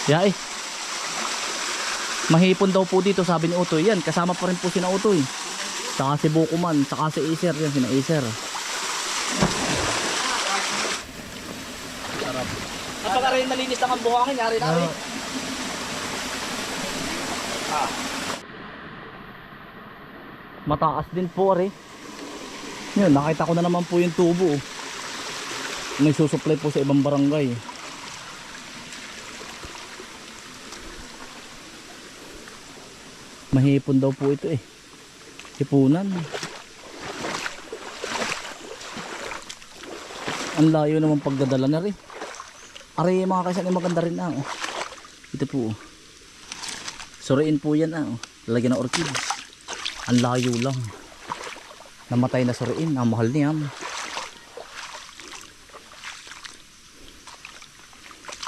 Yeah, eh. Mahipon daw po dito sabi ni Utoy. Yan, kasama pa rin po si na Utoy. Saka si Bukuman, saka si Acer. Yan, si na Acer. Sarap. At pag rin malinis lang ang buhangin, yari na rin. Mataas din po rin. Yun, nakita ko na naman po yung tubo. May susupply po sa ibang barangay. Mahipon daw po ito eh. Hipunan. Ang layo naman pagdadala na rin. Aray mga kaisan ay maganda rin ah. Ito po. Suriin po yan ah. Lalagyan ng orchid. Ang layo lang. Namatay na suriin. Ang mahal niya.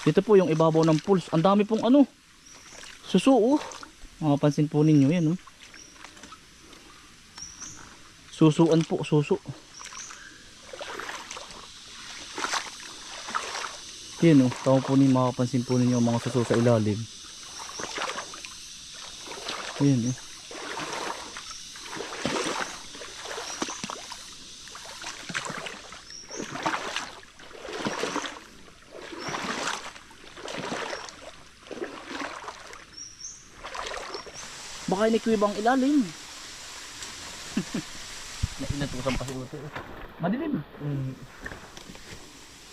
Dito po yung ibabaw ng pools. Ang dami pong ano. Suso oh. Makapansin po ninyo yan oh. Susuan po, suso. Yan oh, tao po ninyo, makapansin po ninyo ang mga suso sa ilalim. Yan oh. Baka inikwibang ilalim. Inatusan pa si Uto. Madilim.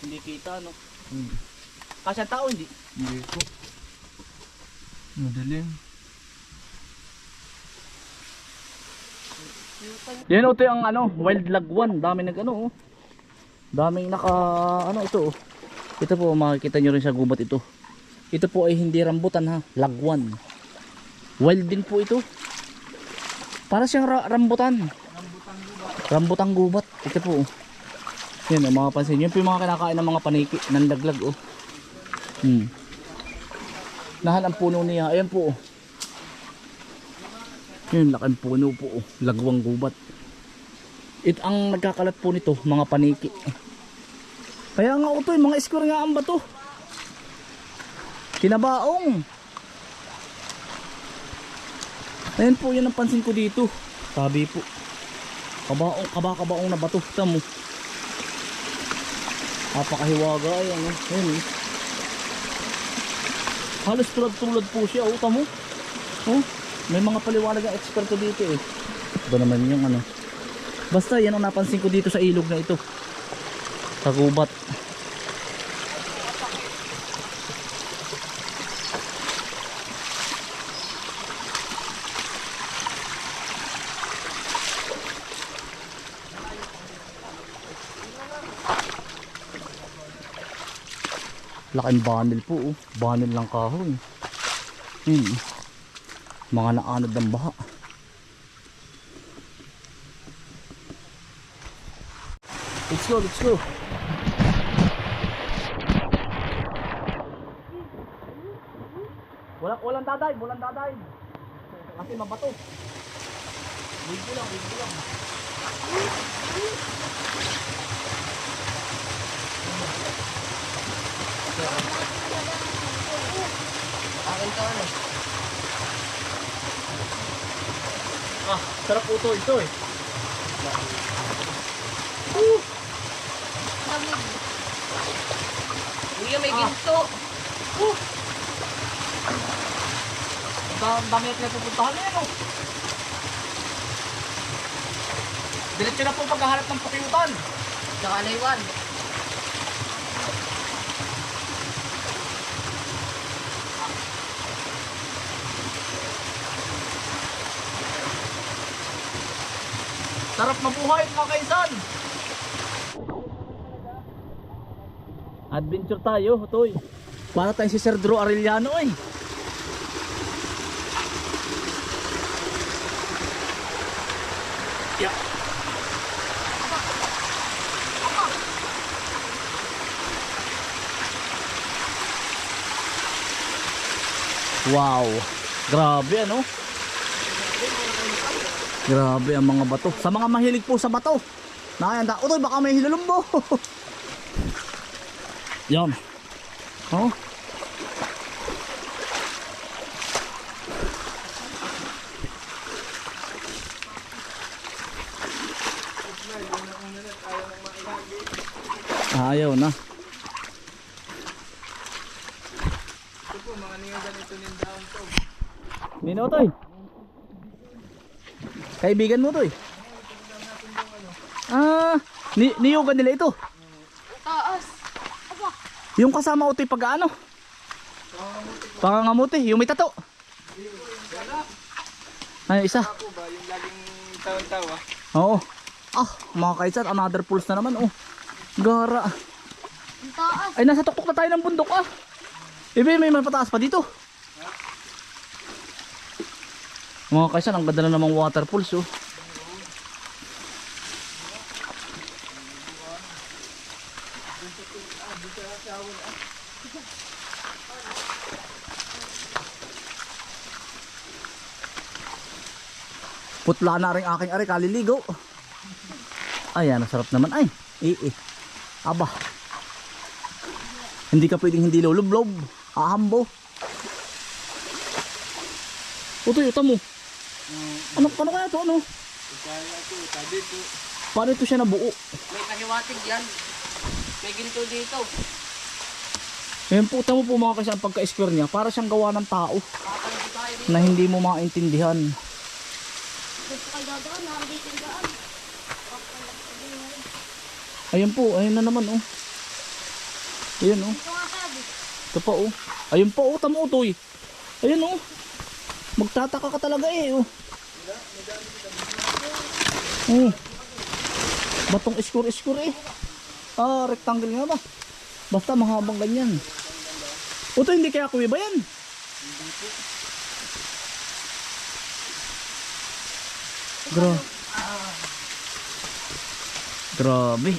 Hindi kita no. Kasi ang tao hindi. Hindi ko. Madilim. Yan Uto ang ano, wild lagwan. Dami nag ano oh. Daming naka ano ito oh. Ito po makikita nyo rin sa gubat ito. Ito po ay hindi rambutan ha, lagwan. Wild din po ito. Para siyang rambutan. Rambutang gubat. Ito po. Yan o, makapansin. Yan po yung mga kinakain ng mga paniki. Nandaglag o. Nahan ang puno niya. Ayan po o. Yan, laking puno po o. Lagwang gubat. Ito ang nagkakalat po nito. Mga paniki. Kaya nga o to, mga square nga ang bato. Kinabaong. Ayan po, yan ang pansin ko dito. Sabi po. Kabaong na bato. Tamo. Napakahiwaga. Ayan. Ayan. Halos tulad-tulad po siya. Oh, tamo. Oh, may mga paliwanag ang eksperto dito eh. Ito naman yung ano. Basta yan ang napansin ko dito sa ilog na ito. Sa gubat. Laking banil po oh. Banil lang kahoy. Mga naanod ng baha. Let's go, let's go. Walang daday. Kasi mabato. Wait ko lang. Akin ka ano? Sarap po ito eh. Kuya, may ginto. Dami natin na pupuntahan na yan oh. Diretso na po paghahanap ng pakiutan. Tsaka laywan. Sarap mabuhay mga kaisan. Adventure tayo, Toy. Para tayo si Sir Drew Arellano eh. Yeah. Wow. Grabe ano? Grabe ang mga bato. Sa mga mahilig po sa bato. Nakayanda. Utoy, baka may hilulumbo. Yan. Oh. po, mga niyagan ito nindahan to. Nino to eh. Kaibigan mo to eh. Niyugan nila ito. Taas. Aba. Yung kasama utoy pag ano? Pangangamuti, yung may tato. Ay, isa. Ako ba, yung laging tawa-tawa? Oo. Mga kaitsan, another pulse na naman oh. Gara. Ang taas. Ay, nasa tuktok na tayo ng bundok ah. Ibe, may pataas pa dito. Mga kaitsan, ang ganda na namang water pulse oh. Putla na rin aking ari kaliligo. Ayan, sarap naman ay. Aba. Hindi ka pwedeng hindi lulublob. Ahambo. Utoy, ito mo. Ano kaya ito? Ano? Kaya ito, tabi po. Paano ito siya nabuo? May pahiwatig yan. May ginto dito. Ayan po, tamo po mga kasi ang pagka-square niya. Para siyang gawa ng tao. Kakaligo tayo dito. Na hindi mo maintindihan. Gusto kayo dadaan, nakandito yung daan. Ayan po, ayun na naman oh. Ayan oh. Ito nga sabi. Ito pa oh. Ayun pa oh, tamo utoy. Ayan oh. Magtataka ka talaga eh oh. Oh. Batong iskur-iskur eh. Rectangle nga ba? Basta mahabang ganyan. Ito hindi kaya kuwi ba yan? Grabe.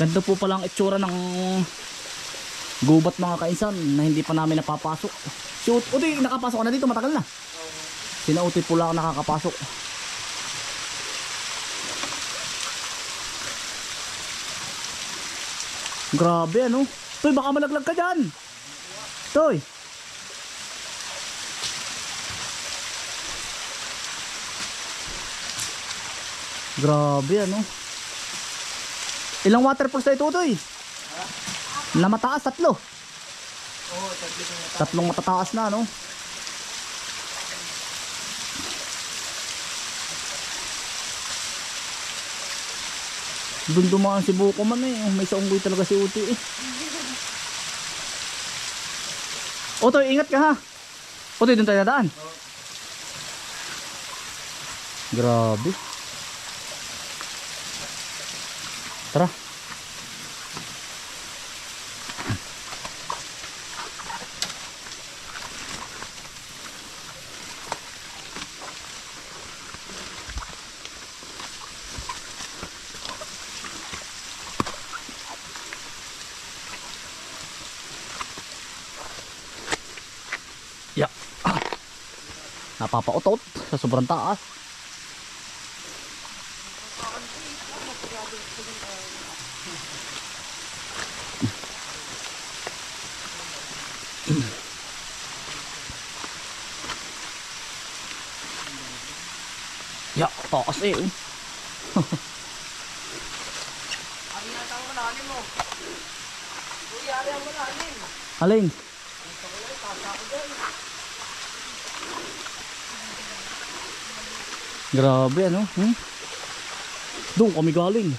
Ganito po palang itsura ng gubat mga kainsan na hindi pa namin napapasok. Si Utoy nakapasok ka na dito matagal na. Sina Utoy po lang nakakapasok. Grabe ano. Toy baka malaglag ka dyan. Toy. Grabe ano. Ilang waterfalls na ito Toy? Na mataas, 3. Oo, tatlo po na. 3 matataas na no. Doon dumaan si Buko man eh. May saunggoy talaga si Uti eh. Otoy, ingat ka ha. Otoy, doon tayo nadaan. Grabe. Tara. Ya. Napapautot sa sobrang taas. Ya, taas eh. Ari na tayo malalim mo. Uy, ari ang malalim. Alin? Grabe ano? Doon kami galing.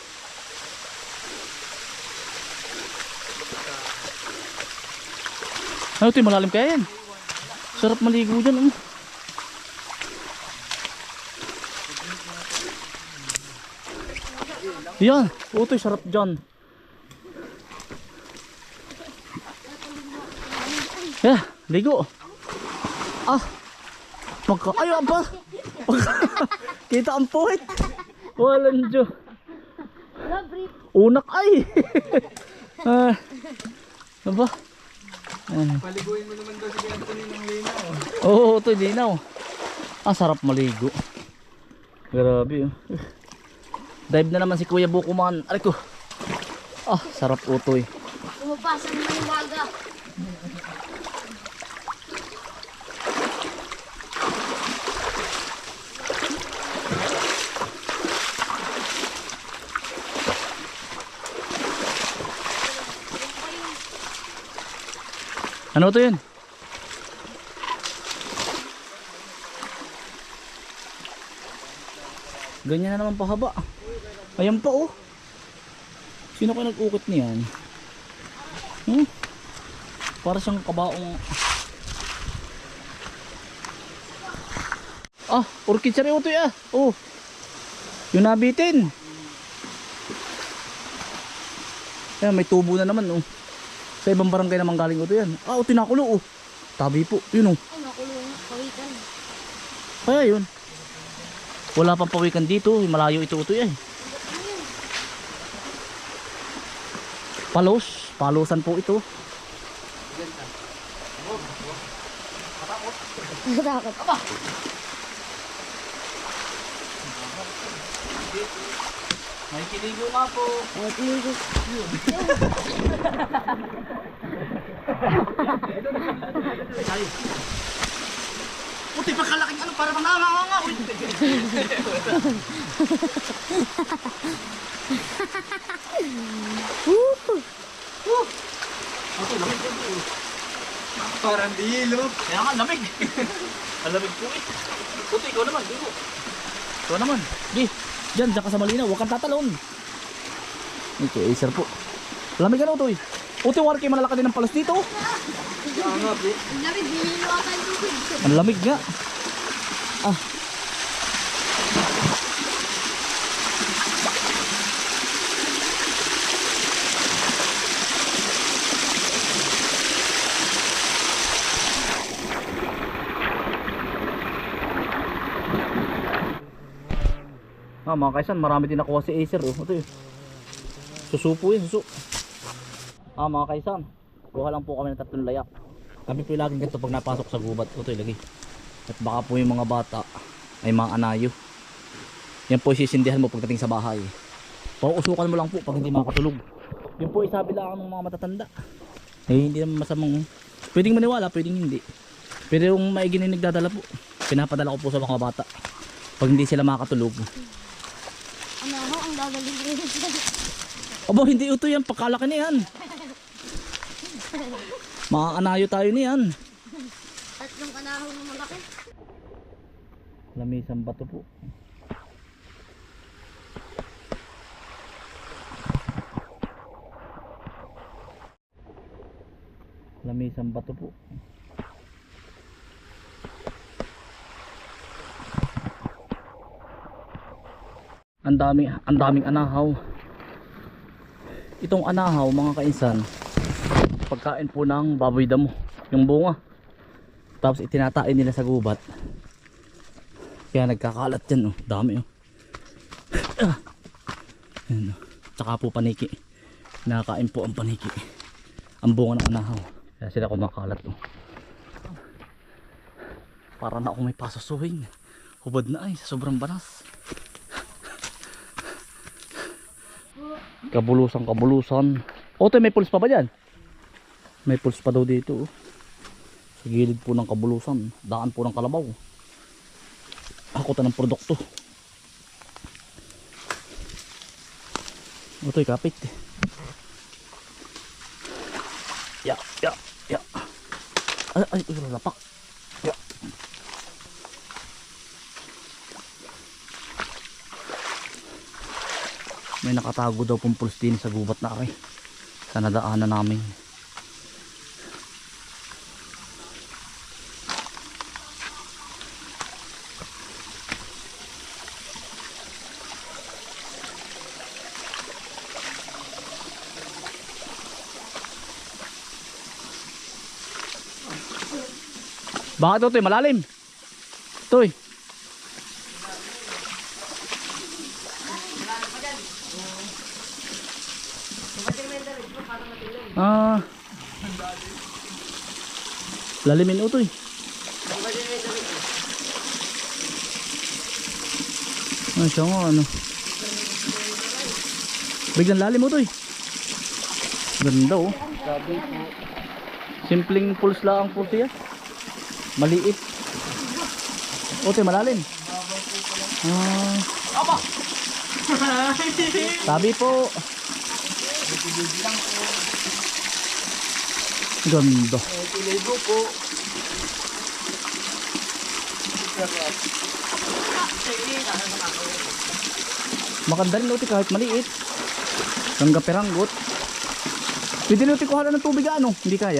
Ano ito, malalim kaya yan? Sarap maligo dyan oh. Yan, utoy sarap dyan. Yeah, ligo. Ayo apa? Kita ang puwit. Walang Diyo. Unak ay. Ano ba? Paliguin mo naman daw si Anthony ng linaw. Oo, ito linaw. Sarap maligo. Grabe oh. Dive na naman si Kuya Bukuman. Aray ko. Sarap utoy. Pumapasok na yung umaga. Ano to yun? Ganyan na naman pahaba. Ayan pa oh. Sino kayo nag-ukit niyan? Para siyang kabaong. Ah, orchid siya rin ito ah. Oh. Yung nabitin. Ayan, may tubo na naman oh. Sa ibang barangay naman galing ito yan. Ah, oh, tinakulo oh. Tabi po, yun oh. Ay, nakulong pawikan. Kaya yun. Wala pang pawikan dito, malayo ito yan. Palosan po ito. Natakot. Aba! May kiligo nga po. Ay, tiligo. Puti pa kalaking ano para mananga. Ito, lamig po. Parang dilo. Kaya nga, lamig. Alamig po eh. Puti, ikaw naman, digo. Ikaw naman. Di, dyan ka sa malinaw, huwag kang tatalon. Ito, Acer po. Lamig ka na ito eh. Puti, warki, malalaki din ng palas dito. Ang Lamig, diniluwakan tubig. Ang lamig nga. Ah. Ah, mga kaisan, marami din nakuha si Acer oh. Ito yun. Susupo yun, susu. Ah, mga kaisan, kuha lang po kami ng 3 layak. Kami po laging ganito pag napasok sa gubat. Ito ilagay. At baka po yung mga bata ay mga anayo. Yan po sisindihan mo pagdating sa bahay. Pauusukan mo lang po pag hindi makatulog. Yun po isabi lang ng mga matatanda. Eh hindi naman masamang. Pwedeng maniwala, pwedeng hindi. Pero yung maigi na nagdadala po, pinapadala ko po sa mga bata pag hindi sila makatulog. Ano ho, ang gagaling rin. Aba, hindi ito yan, pakalaki na yan. Maaanayo tayo niyan. Tatlong kanahon ng malaki. Lamisang bato po. Lamisang bato po. Ang daming anahaw. Itong anahaw mga kainsan, pagkain po ng baboy damo, yung bunga. Tapos itinatain nila sa gubat. Kaya nagkakalat yan oh, dami oh. Ayan, oh. Tsaka po paniki. Nakakain po ang paniki. Ang bunga ng anahaw. Kaya sila kumakalat oh. Para na ako may pasasuhin. Hubad na ay sa sobrang banas. Kabulusan. Oto, may pulse pa ba dyan? May pulse pa daw dito oh. Sa gilid po ng kabulusan. Daan po ng kalabaw. Hakutan ng produkto. Oto'y kapit. Ya. Ay, lapak. Ya. May nakatago daw pong pulse din sa gubat na akin. Sa nadaanan namin. Bakit ito? Malalim. Ito. Ah. Lalimin ito. Ah, siya nga ano. Biglang lalim ito. Ganda oh. Simpleng pulse lang po siya. Maliit. Ote, malalim. Aba! Sabi po. Ganda. Kilibo po. Maganda rin Luti kahit maliit. Hanggang peranggot. Pwede Luti kuha ng tubig ano? Hindi kaya.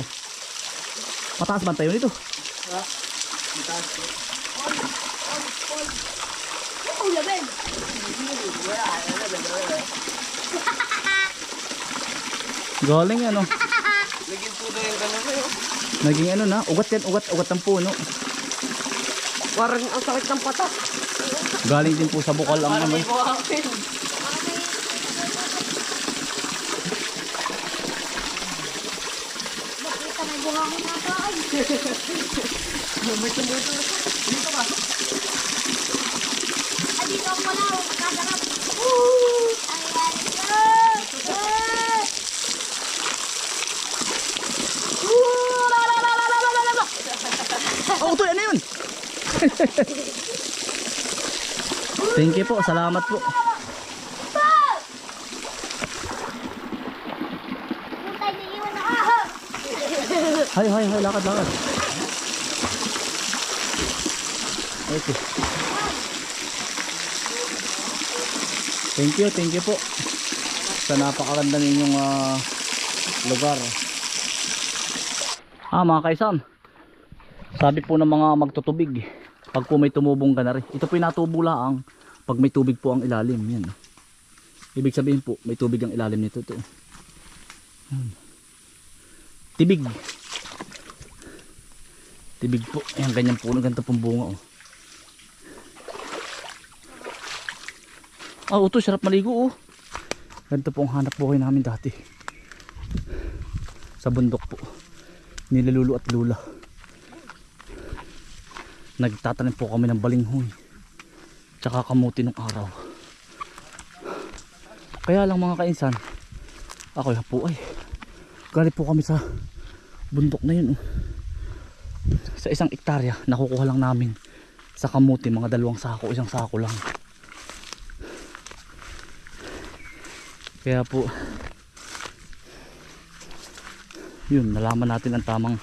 Mataas ba tayo nito? Oh, laban. Galing ano. Naging puno yung ganun na yun. Naging ano na. Ugat yan. Ugat ng puno. Parang ang sakit ng patak. Galing din po sa bukal ang Parang ano. may buhangin. Nakita may buhangin na ito. Ay, ay, dito ako wala. Kagarap. Ayan. Oh, ito ano yun? Thank you po. Salamat po. Yung tayo niliwan na ako. Hay, lakad. Okay. Thank you po. Sa napakaganda ninyong lugar. Mga kaisan. Sabi po ng mga magtutubig, pag po may tumubong ganari. Ito po yung natubo lang pag may tubig po ang ilalim. Yan. Ibig sabihin po, may tubig ang ilalim nito. Ito. Tibig. Tibig po. Ayan, ganyan po. Ganito pong bunga. Ito, sarap maligo. Ganito po ang hanap buhay namin dati. Sa bundok po. Nila lulu at lula. Nagtatanim po kami ng balinghoy. Tsaka kamuti nung araw. Kaya lang mga kainsan, ako po ay galing po kami sa bundok na yun. Sa 1 hektarya, nakukuha lang namin sa kamuti mga 2 sako, 1 sako lang. Kaya po yun, nalaman natin ang tamang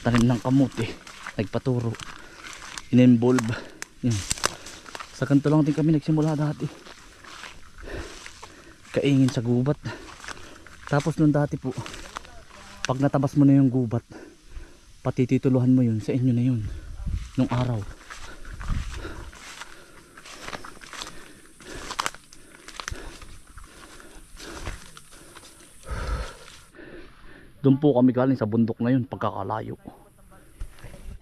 tanim ng kamuti. Nagpaturo, in-involve. Yun. Sa ganito lang din kami nagsimula dati, kaingin sa gubat. Tapos nung dati po, pag natabas mo na yung gubat, patitituluhan mo yun, sa inyo na yun nung araw. Doon po kami galing sa bundok na yun, pagkakalayo.